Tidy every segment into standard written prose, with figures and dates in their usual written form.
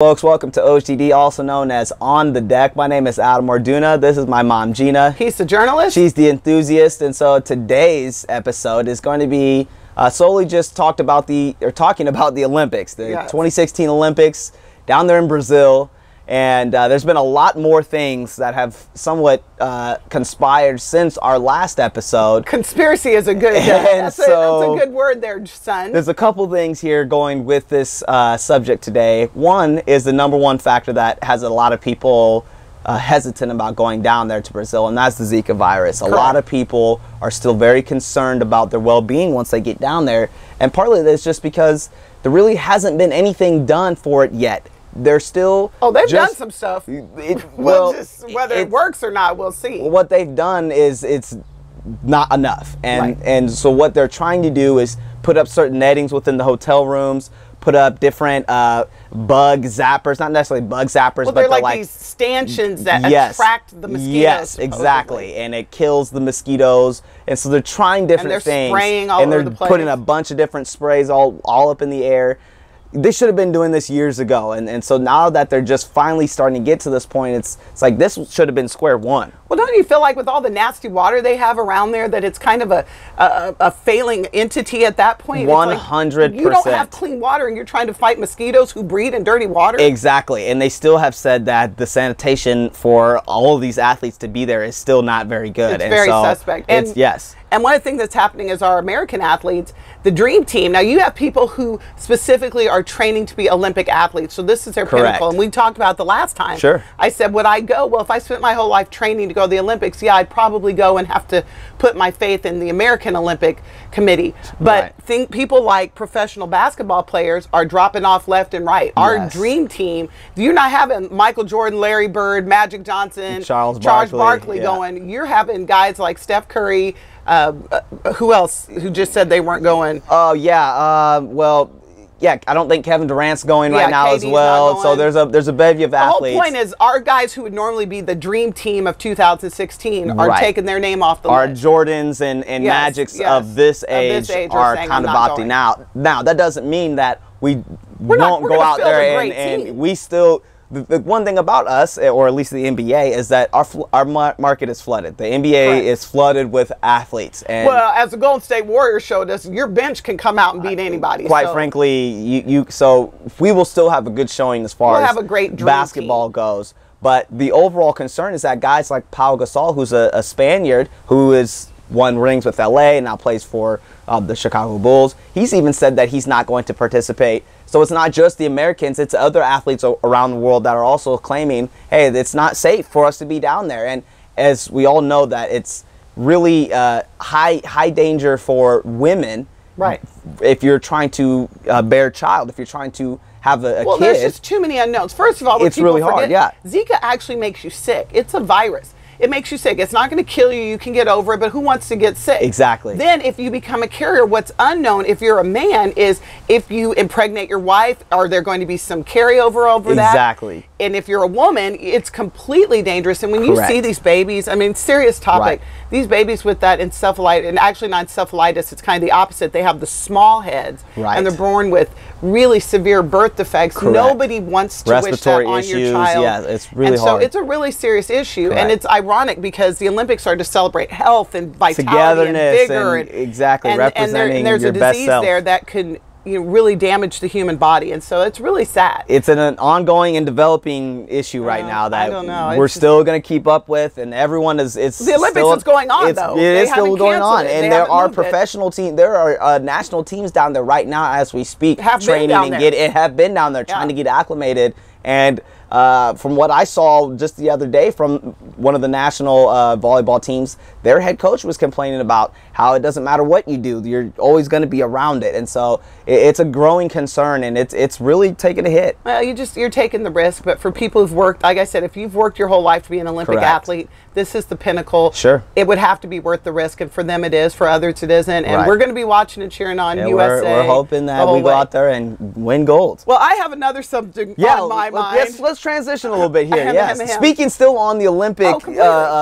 Folks, welcome to OTD, also known as On the Deck. My name is Adam Orduna. This is my mom, Gina. He's the journalist. She's the enthusiast. And so today's episode is going to be solely just talking about the Olympics, the 2016 Olympics down there in Brazil. And there's been a lot more things that have somewhat conspired since our last episode. Conspiracy is a good that's a good word there, son. There's a couple things here going with this subject today. One is the number one factor that has a lot of people hesitant about going down there to Brazil, and that's the Zika virus. Correct. A lot of people are still very concerned about their well-being once they get down there, and partly that's just because there really hasn't been anything done for it yet. They're still they've done some stuff. Whether it works or not, we'll see. What they've done is it's not enough, and so what they're trying to do is put up certain nettings within the hotel rooms, put up different bug zappers, not necessarily bug zappers, but they're like these stanchions that attract the mosquitoes. Yes, exactly, and it kills the mosquitoes, and so they're trying different things, spraying all over the place. Putting a bunch of different sprays all up in the air. They should have been doing this years ago, and so now that they're just finally starting to get to this point, it's like this should have been square one. Well, don't you feel like with all the nasty water they have around there that it's kind of a failing entity at that point? 100%. You don't have clean water and you're trying to fight mosquitoes who breed in dirty water? Exactly, and they still have said that the sanitation for all of these athletes to be there is still not very good. It's very suspect. Yes. And one of the things that's happening is our American athletes, the dream team. Now, you have people who specifically are training to be Olympic athletes. So this is their pinnacle. And we talked about the last time. Sure. I said, would I go? Well, if I spent my whole life training to go to the Olympics, yeah, I'd probably go and have to put my faith in the American Olympic Committee. But think people like professional basketball players are dropping off left and right. Our dream team, you're not having Michael Jordan, Larry Bird, Magic Johnson, Charles Barkley going. You're having guys like Steph Curry. Who else who just said they weren't going? Oh, yeah. I don't think Kevin Durant's going right now as well. So there's a bevy of athletes. The whole point is our guys who would normally be the dream team of 2016 are taking their name off the list. Our Jordans and Magics of this age are kind of opting out. Now, that doesn't mean that we won't go out there and we still... The one thing about us, or at least the NBA, is that our market is flooded. The NBA is flooded with athletes. And well, as the Golden State Warriors showed us, your bench can come out and beat anybody. Quite frankly, so we will still have a good showing as far as basketball goes. But the overall concern is that guys like Pau Gasol, who's a Spaniard, who has won rings with LA and now plays for the Chicago Bulls, he's even said that he's not going to participate. So it's not just the Americans, it's other athletes around the world that are also claiming, hey, it's not safe for us to be down there. And as we all know that it's really high danger for women, if you're trying to bear a child, if you're trying to have a kid. Well, there's just too many unknowns. First of all, it's really hard, Zika actually makes you sick. It's a virus. It makes you sick. It's not going to kill you. You can get over it, but who wants to get sick? Exactly. Then if you become a carrier, what's unknown, if you're a man, is if you impregnate your wife, are there going to be some carryover over that? Exactly. And if you're a woman, it's completely dangerous. And when you see these babies, I mean, serious topic, these babies with that encephalitis, and actually not encephalitis, it's kind of the opposite. They have the small heads, and they're born with really severe birth defects. Nobody wants to wish that on your child. Yeah, it's really hard. So it's a really serious issue, and it's ironic because the Olympics are to celebrate health and vitality and vigor, and representing there's your a best disease self there that can really damage the human body, and so it's really sad. It's an ongoing and developing issue right now that we're still going to keep up with, and everyone is. It's the Olympics is going on though. It is still going on, and there are professional teams. There are national teams down there right now as we speak, training and have been down there trying to get acclimated. And from what I saw just the other day from one of the national volleyball teams, their head coach was complaining about how it doesn't matter what you do, you're always going to be around it. And so it's a growing concern, and it's really taking a hit. Well, you're taking the risk, but for people who've worked, like I said, if you've worked your whole life to be an Olympic athlete, this is the pinnacle. Sure. It would have to be worth the risk, and for them it is, for others it isn't. And we're going to be watching and cheering on USA. We're hoping that we go out there and win gold. Well, I have another subject on my my mind. Let's transition a little bit here. Yes. Speaking still on the Olympic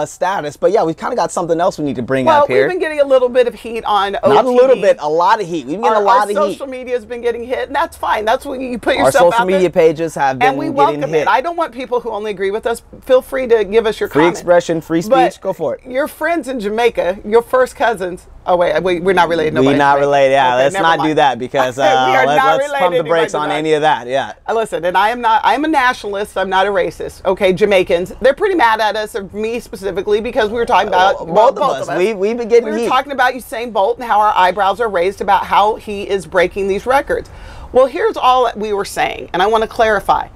status, but yeah, we've kind of got something else we need to bring up here. Well, we've been getting a little bit of heat on OTD. Not a little bit, a lot of heat. We've been getting a lot of heat. Our social media has been getting hit, and that's fine. That's when you put yourself out there. Our social media pages have been and we welcome hit. it. I don't want people who only agree with us. Feel free to give us your comments. Free expression, free speech. Go for it. Your friends in Jamaica, your first cousins. Oh wait, we're not related. We're not related. Yeah, okay, let's not do that because let's pump the brakes on any of that. Yeah. Listen, and I'm a nationalist. I'm not a racist. Okay, Jamaicans, they're pretty mad at us, or me specifically, because we were talking about both of us. We've been getting heat. We were talking about Usain Bolt and how our eyebrows are raised about how he is breaking these records. Well, here's all that we were saying, and I want to clarify.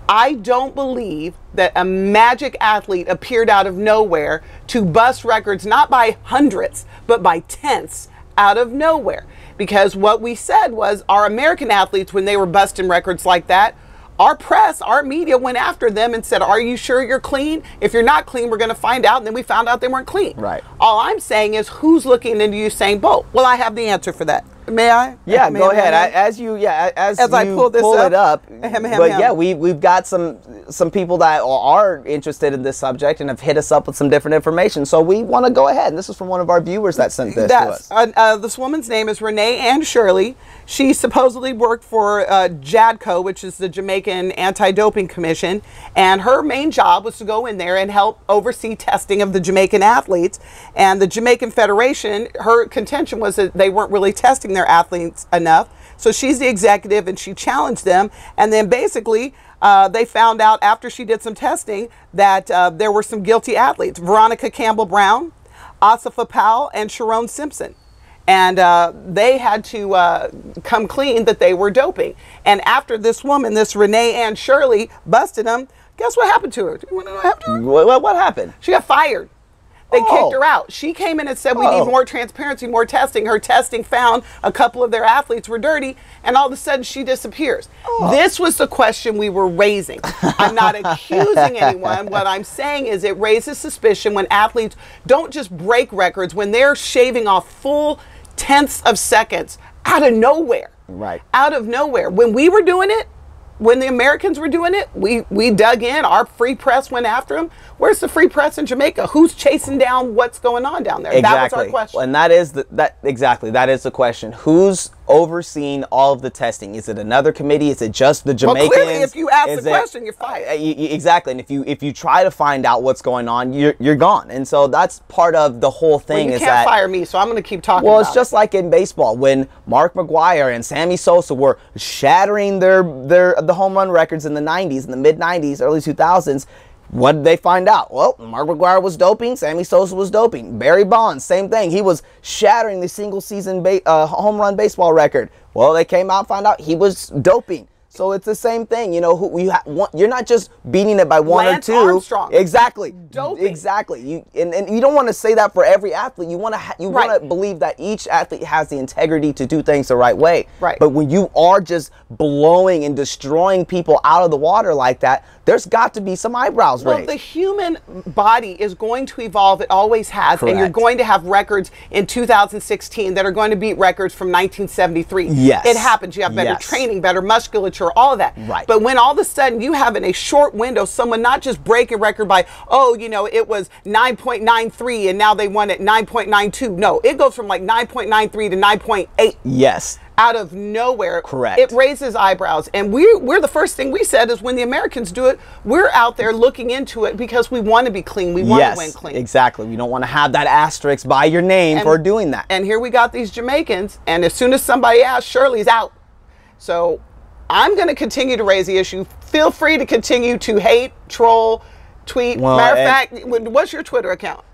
I don't believe that a magic athlete appeared out of nowhere to bust records, not by hundreds, but by tenths out of nowhere. Because what we said was our American athletes, when they were busting records like that, our press, our media went after them and said, are you sure you're clean? If you're not clean, we're going to find out. And then we found out they weren't clean. Right. All I'm saying is, who's looking into Usain Bolt? Well, I have the answer for that. May I? Yeah, go ahead. As you pull it up. But yeah, we've got some people that are interested in this subject and have hit us up with some different information. So we want to go ahead. And this is from one of our viewers that sent this to us. This woman's name is Renee Ann Shirley. She supposedly worked for JADCO, which is the Jamaican Anti-Doping Commission, and her main job was to go in there and help oversee testing of the Jamaican athletes. And the Jamaican Federation, her contention was that they weren't really testing their athletes enough. So she's the executive and she challenged them. And then basically they found out after she did some testing that there were some guilty athletes: Veronica Campbell Brown, Asifa Powell, and Sharon Simpson. And they had to come clean that they were doping. And after this woman, this Renee Ann Shirley, busted them, guess what happened to her? Do you want to know what happened to her? What happened? She got fired. They kicked her out. She came in and said, we need more transparency, more testing. Her testing found a couple of their athletes were dirty, and all of a sudden she disappears. This was the question we were raising. I'm not accusing anyone. What I'm saying is it raises suspicion when athletes don't just break records, when they're shaving off full tenths of seconds out of nowhere. Right. Out of nowhere. When we were doing it, when the Americans were doing it, we dug in. Our free press went after them. Where's the free press in Jamaica? Who's chasing down what's going on down there? Exactly. That was our question. And that is the question. Who's overseeing all of the testing? Is it another committee? Is it just the Jamaicans? Well, clearly, if you ask the question, you're fired. Exactly. And if you try to find out what's going on, you're gone. And so that's part of the whole thing. Well, you can't fire me, so I'm going to keep talking. Well, it's just like in baseball when Mark McGwire and Sammy Sosa were shattering the home run records in the 90s, in the mid 90s, early 2000s. What did they find out? Well, Mark McGwire was doping. Sammy Sosa was doping. Barry Bonds, same thing. He was shattering the single-season home run baseball record. Well, they came out and found out he was doping. So it's the same thing, you know. You're not just beating it by one Lance or two. Armstrong. Exactly. Doping. Exactly. And you don't want to say that for every athlete. You want to believe that each athlete has the integrity to do things the right way. Right. But when you are just blowing and destroying people out of the water like that, there's got to be some eyebrows raised. Well, the human body is going to evolve. It always has. Correct. And you're going to have records in 2016 that are going to beat records from 1973. Yes. It happens. You have better training, better musculature, all of that. Right. But when all of a sudden you have in a short window someone not just break a record by, it was 9.93 and now they won at 9.92. No, it goes from like 9.93 to 9.8. Yes. Out of nowhere. Correct. It raises eyebrows. And we're the first thing we said is when the Americans do it, we're out there looking into it because we want to be clean. We want to win clean. Exactly. We don't want to have that asterisk by your name for doing that. And here we got these Jamaicans, and as soon as somebody asks, Shirley's out. So I'm going to continue to raise the issue. Feel free to continue to hate, troll, tweet. Matter of fact, what's your Twitter account?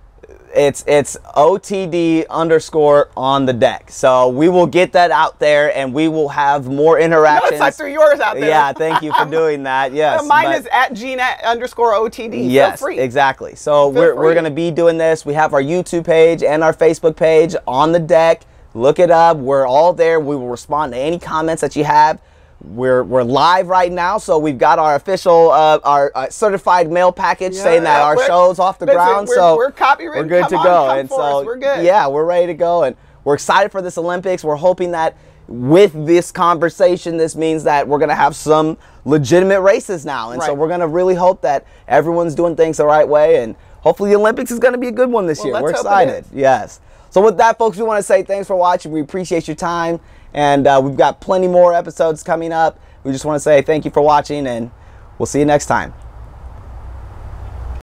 It's OTD_ on the deck. So we will get that out there and we will have more interactions. Notice I threw yours out there. Yeah, thank you for doing that. Yes. Mine is at Gina_OTD. Yes, Feel free. Exactly. So we're going to be doing this. We have our YouTube page and our Facebook page on the deck. Look it up. We're all there. We will respond to any comments that you have. We're live right now, so we've got our official our certified mail package saying that our show's off the ground. We're copywritten. We're good to go, and so we're good. Yeah, we're ready to go, and we're excited for this Olympics. We're hoping that with this conversation, this means that we're going to have some legitimate races now. And so we're going to really hope that everyone's doing things the right way. And hopefully the Olympics is going to be a good one this year. We're excited. Yes. So with that, folks, we want to say thanks for watching. We appreciate your time. And we've got plenty more episodes coming up. We just want to say thank you for watching, and we'll see you next time.